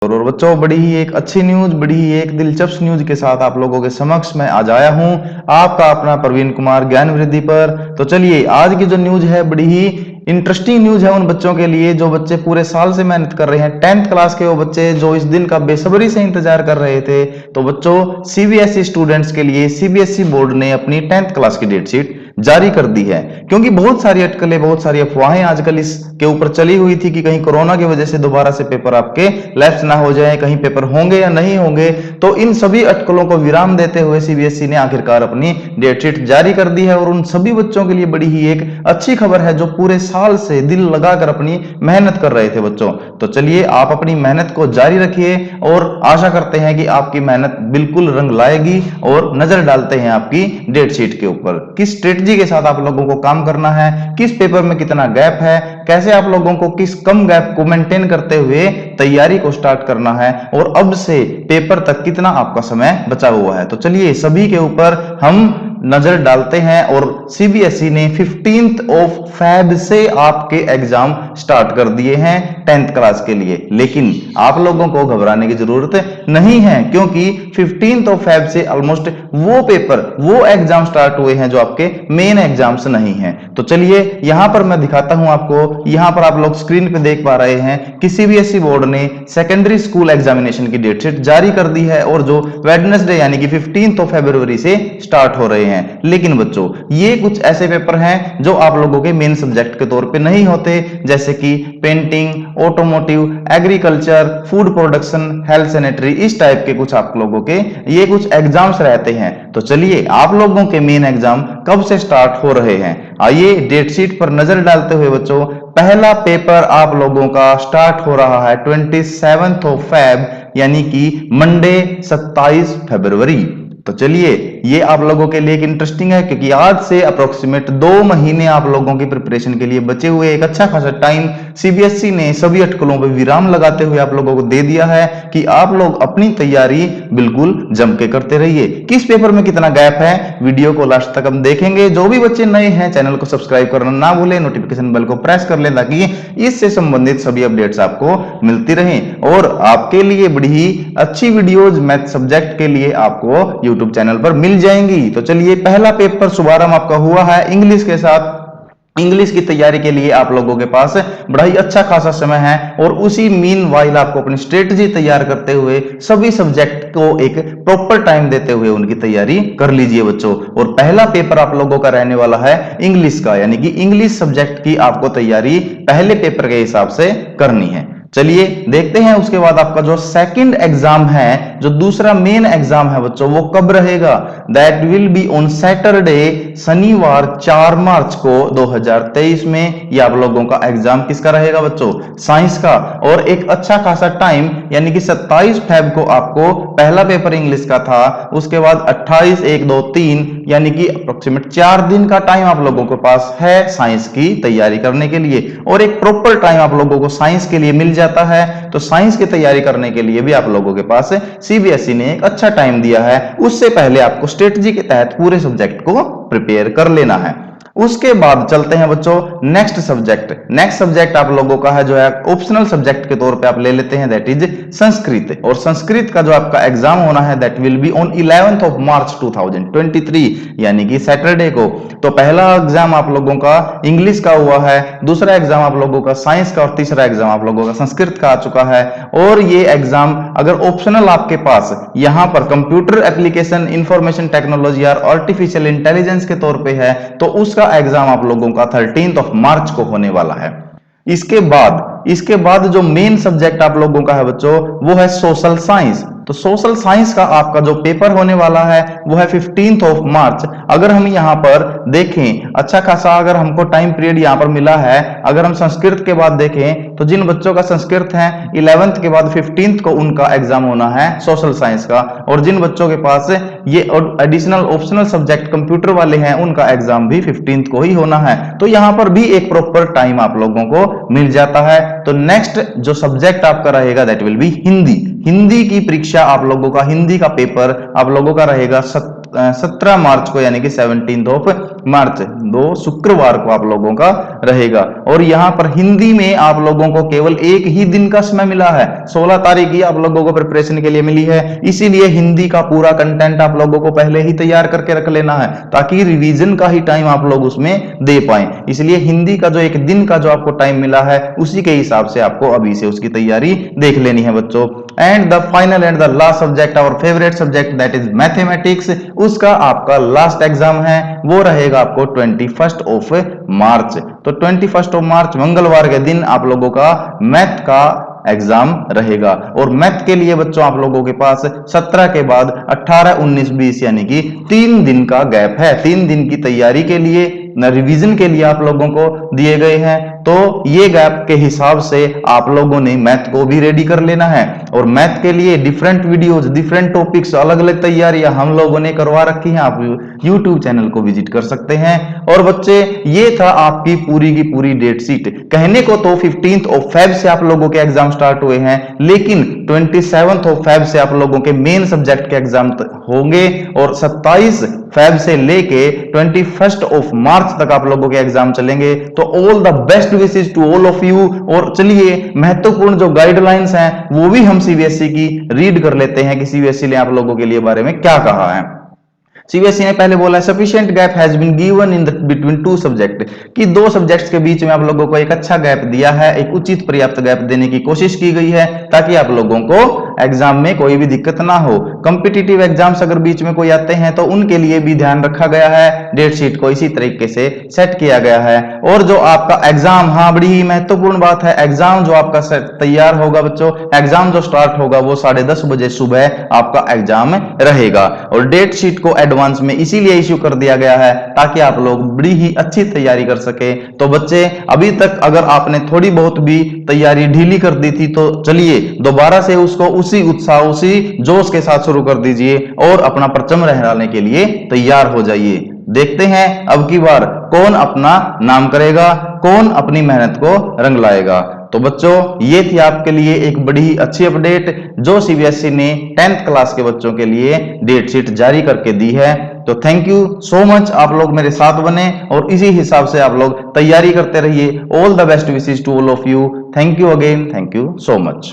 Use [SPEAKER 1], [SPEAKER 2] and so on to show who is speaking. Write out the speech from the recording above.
[SPEAKER 1] और बच्चों, बड़ी ही एक अच्छी न्यूज, बड़ी ही एक दिलचस्प न्यूज के साथ आप लोगों के समक्ष मैं आज आया हूं, आपका अपना प्रवीण कुमार ज्ञान वृद्धि पर। तो चलिए, आज की जो न्यूज है बड़ी ही इंटरेस्टिंग न्यूज है उन बच्चों के लिए जो बच्चे पूरे साल से मेहनत कर रहे हैं। 10th क्लास के वो बच्चे जो इस दिन का बेसब्री से इंतजार कर रहे थे। तो बच्चों, सीबीएसई स्टूडेंट्स के लिए सीबीएसई बोर्ड ने अपनी 10th क्लास की डेट शीट जारी कर दी है। क्योंकि बहुत सारी अटकलें, बहुत सारी अफवाहें आजकल इसके ऊपर चली हुई थी कि कहीं कोरोना की वजह से दोबारा से पेपर आपके लैप्स ना हो जाए, कहीं पेपर होंगे या नहीं होंगे। तो इन सभी अटकलों को विराम देते हुए सीबीएसई ने आखिरकार अपनी डेट शीट जारी कर दी है। और उन सभी बच्चों के लिए बड़ी ही एक अच्छी खबर है जो पूरे साल से दिल लगाकर अपनी मेहनत कर रहे थे बच्चों। तो चलिए, आप अपनी मेहनत को जारी रखिए और आशा करते हैं कि आपकी मेहनत बिल्कुल रंग लाएगी। और नजर डालते हैं आपकी डेट शीट के ऊपर, किस स्ट्रेटजी के साथ आप लोगों को काम करना है, किस पेपर में कितना गैप है, कैसे आप लोगों को किस कम गैप को मेंटेन करते हुए तैयारी को स्टार्ट करना है, और अब से पेपर तक कितना आपका समय बचा हुआ है। तो चलिए, सभी के ऊपर हम नजर डालते हैं। और सीबीएसई ने 15th ऑफ फेब से आपके एग्जाम स्टार्ट कर दिए हैं 10th क्लास के लिए। लेकिन आप लोगों को घबराने की जरूरत नहीं है, क्योंकि 15th ऑफ फेब से ऑलमोस्ट वो पेपर, वो एग्जाम स्टार्ट हुए हैं जो आपके मेन एग्जाम्स नहीं हैं। तो चलिए, यहां पर मैं दिखाता हूं आपको। यहां पर आप लोग स्क्रीन पे देख पा रहे हैं कि सीबीएसई बोर्ड ने सेकेंडरी स्कूल एग्जामिनेशन की डेट शीट जारी कर दी है, और जो वेडनेसडे यानी कि 15th ऑफ फरवरी से स्टार्ट हो रहे हैं। लेकिन बच्चों, ये कुछ ऐसे पेपर हैं जो आप लोगों के मेन सब्जेक्ट के तौर पे नहीं होते, जैसे कि painting, automotive, agriculture, food production, health sanitary, इस टाइप के कुछ आप लोगों के ये कुछ एग्जाम्स रहते हैं। तो चलिए, आप लोगों के मेन एग्जाम कब से स्टार्ट हो रहे हैं, आइए डेट शीट पर नजर डालते हुए बच्चों। पहला पेपर आप लोगों का स्टार्ट हो रहा है 27th ऑफ फेब, यानी कि मंडे 27 फरवरी। तो चलिए, ये आप लोगों के लिए एक इंटरेस्टिंग है, क्योंकि आज से अप्रोक्सीमेट 2 महीने आप लोगों की प्रिपरेशन के लिए बचे हुए। एक अच्छा खासा टाइम सीबीएसई ने सभी अटकलों पर विराम लगाते हुए आप लोगों को दे दिया है कि आप लोग अपनी तैयारी बिल्कुल जम के करते रहिए। किस पेपर में कितना गैप है, वीडियो को लास्ट तक हम देखेंगे। जो भी बच्चे नए हैं, चैनल को सब्सक्राइब करना ना भूलें, नोटिफिकेशन बेल को प्रेस कर लें ताकि इससे संबंधित सभी अपडेट्स आपको मिलती रहें। और आपके लिए बड़ी ही अच्छी वीडियोज मैथ सब्जेक्ट के लिए आपको यूट्यूब चैनल पर मिल जाएंगी। तो चलिए, पहला पेपर शुभारंभ आपका हुआ है इंग्लिश के साथ। इंग्लिश की तैयारी के लिए आप लोगों के पास बड़ा ही अच्छा खासा समय है, और उसी मीन वाइल आपको अपनी स्ट्रेटजी तैयार करते हुए सभी सब्जेक्ट को एक प्रॉपर टाइम देते हुए उनकी तैयारी कर लीजिए बच्चों। और पहला पेपर आप लोगों का रहने वाला है इंग्लिश का, यानी कि इंग्लिश सब्जेक्ट की आपको तैयारी पहले पेपर के हिसाब से करनी है। चलिए देखते हैं उसके बाद आपका जो सेकंड एग्जाम है, जो दूसरा मेन एग्जाम है बच्चों, वो कब रहेगा। That will be on Saturday, शनिवार 4 मार्च को 2023 में। ये आप लोगों का एग्जाम किसका रहेगा बच्चों, साइंस का। और एक अच्छा खासा टाइम, यानी कि 27 फेब को आपको पहला पेपर इंग्लिश का था, उसके बाद 28, 1, 2, 3 यानी कि अप्रोक्सीमेट 4 दिन का टाइम आप लोगों के पास है साइंस की तैयारी करने के लिए। और एक प्रॉपर टाइम आप लोगों को साइंस के लिए मिल जाता है। तो साइंस की तैयारी करने के लिए भी आप लोगों के पास सीबीएसई ने एक अच्छा टाइम दिया है। उससे पहले आपको स्ट्रेटजी के तहत पूरे सब्जेक्ट को प्रिपेयर कर लेना है। उसके बाद चलते हैं बच्चों नेक्स्ट सब्जेक्ट। नेक्स्ट सब्जेक्ट आप लोगों का है जो है ऑप्शनल सब्जेक्ट के तौर पे आप ले लेते हैं, दैट इज संस्कृत। और संस्कृत का जो आपका एग्जाम होना है that will be on 11th of March 2023, यानी कि सैटरडे को। तो पहला एग्जाम आप लोगों का इंग्लिश का हुआ है, दूसरा एग्जाम आप लोगों का साइंस का, और तीसरा एग्जाम आप लोगों का संस्कृत का आ चुका है। और ये एग्जाम अगर ऑप्शनल आपके पास यहां पर कंप्यूटर एप्लीकेशन, इंफॉर्मेशन टेक्नोलॉजी और आर्टिफिशियल इंटेलिजेंस के तौर पे है, तो उसका एग्जाम आप लोगों का 13th ऑफ मार्च को होने वाला है। इसके बाद जो मेन सब्जेक्ट आप लोगों का है बच्चों, वो है सोशल साइंस। तो सोशल साइंस का आपका जो पेपर होने वाला है वो है 15th ऑफ मार्च। अगर हम यहां पर देखें, अच्छा खासा अगर हमको टाइम पीरियड यहां पर मिला है। अगर हम संस्कृत के बाद देखें तो जिन बच्चों का संस्कृत है 11th के बाद 15th को उनका एग्जाम होना है सोशल साइंस का। और जिन बच्चों के पास ये एडिशनल ऑप्शनल सब्जेक्ट कंप्यूटर वाले हैं, उनका एग्जाम भी 15th को ही होना है। तो यहां पर भी एक प्रॉपर टाइम आप लोगों को मिल जाता है। तो नेक्स्ट जो सब्जेक्ट आपका रहेगा that will be Hindi. Hindi की परीक्षा आप लोगों का, हिंदी का पेपर आप लोगों का रहेगा 17 मार्च को, यानी कि 17th ऑफ मार्च, 2 शुक्रवार को आप लोगों का रहेगा। और यहाँ पर हिंदी में आप लोगों को केवल एक ही दिन का समय मिला है, 16 तारीख ही आप लोगों को प्रिपरेशन के लिए मिली है, इसीलिए हिंदी का पूरा कंटेंट आप लोगों को पहले ही तैयार करके रख लेना है ताकि रिवीजन का ही टाइम आप लोग उसमें दे पाए। इसलिए हिंदी का जो एक दिन का जो आपको टाइम मिला है उसी के हिसाब से आपको अभी से उसकी तैयारी देख लेनी है बच्चों। And the final and the last subject, our favourite subject, that is mathematics, उसका आपका लास्ट एग्जाम है, वो रहेगा आपको 21 ऑफ मार्च। तो 21 ऑफ मार्च मंगलवार के दिन आप लोगों का मैथ का एग्जाम रहेगा। और मैथ के लिए बच्चों आप लोगों के पास 17 के बाद 18, 19, 20 यानी कि 3 दिन का गैप है। 3 दिन की तैयारी के लिए, रिवीजन के लिए आप लोगों को दिए गए हैं। तो ये गैप के हिसाब से आप लोगों ने मैथ को भी रेडी कर लेना है। और मैथ के लिए डिफरेंट वीडियोस, डिफरेंट टॉपिक्स, अलग अलग तैयारियां हम लोगों ने करवा रखी हैं, आप YouTube चैनल को विजिट कर सकते हैं। और बच्चे ये था आपकी पूरी की पूरी डेट शीट। कहने को तो 15 ऑफ फेब से आप लोगों के एग्जाम स्टार्ट हुए हैं, लेकिन 27 ऑफ फेब से आप लोगों के मेन सब्जेक्ट के एग्जाम होंगे और 27 फेब से लेके 21 ऑफ मार्च तक आप लोगों के एग्जाम चलेंगे। तो all the best wishes to all of you. और चलिए महत्वपूर्ण जो गाइडलाइंस हैं वो भी हम सीबीएसई की रीड कर लेते हैं कि सीबीएसई ने आप लोगों के लिए बारे में क्या कहा है। सीबीएसई ने पहले बोला sufficient gap has been given in the between 2 subject, कि 2 सब्जेक्ट्स के बीच में आप लोगों को एक अच्छा गैप दिया है, एक उचित पर्याप्त गैप देने की कोशिश की गई है ताकि आप लोगों को एग्जाम में कोई भी दिक्कत ना हो। कॉम्पिटिटिव एग्जाम्स अगर बीच में कोई आते हैं तो उनके लिए भी ध्यान रखा गया है, डेट शीट को इसी तरीके से सेट किया गया है। और जो आपका एग्जाम, हाँ बड़ी ही महत्वपूर्ण बात है, एग्जाम जो आपका तैयार होगा बच्चों, एग्जाम जो स्टार्ट होगा वो 10:30 बजे सुबह आपका एग्जाम रहेगा। और डेट शीट को एडवांस में इसीलिए इश्यू कर दिया गया है ताकि आप लोग बड़ी ही अच्छी तैयारी कर सके। तो बच्चे अभी तक अगर आपने थोड़ी बहुत भी तैयारी ढीली कर दी थी तो चलिए दोबारा से उसको उसी उत्साह, उसी जोश के साथ शुरू कर दीजिए और अपना परचम लहराने के लिए तैयार हो जाइए। देखते हैं अब की बार कौन अपना नाम करेगा, कौन अपनी मेहनत को रंग लाएगा। तो बच्चों ये थी आपके लिए एक बड़ी ही अच्छी अपडेट जो सीबीएसई ने 10th क्लास के बच्चों के लिए डेट शीट जारी करके दी है। तो थैंक यू सो मच, आप लोग मेरे साथ बने और इसी हिसाब से आप लोग तैयारी करते रहिए। All the best wishes to all of you. Thank you again, thank you so much.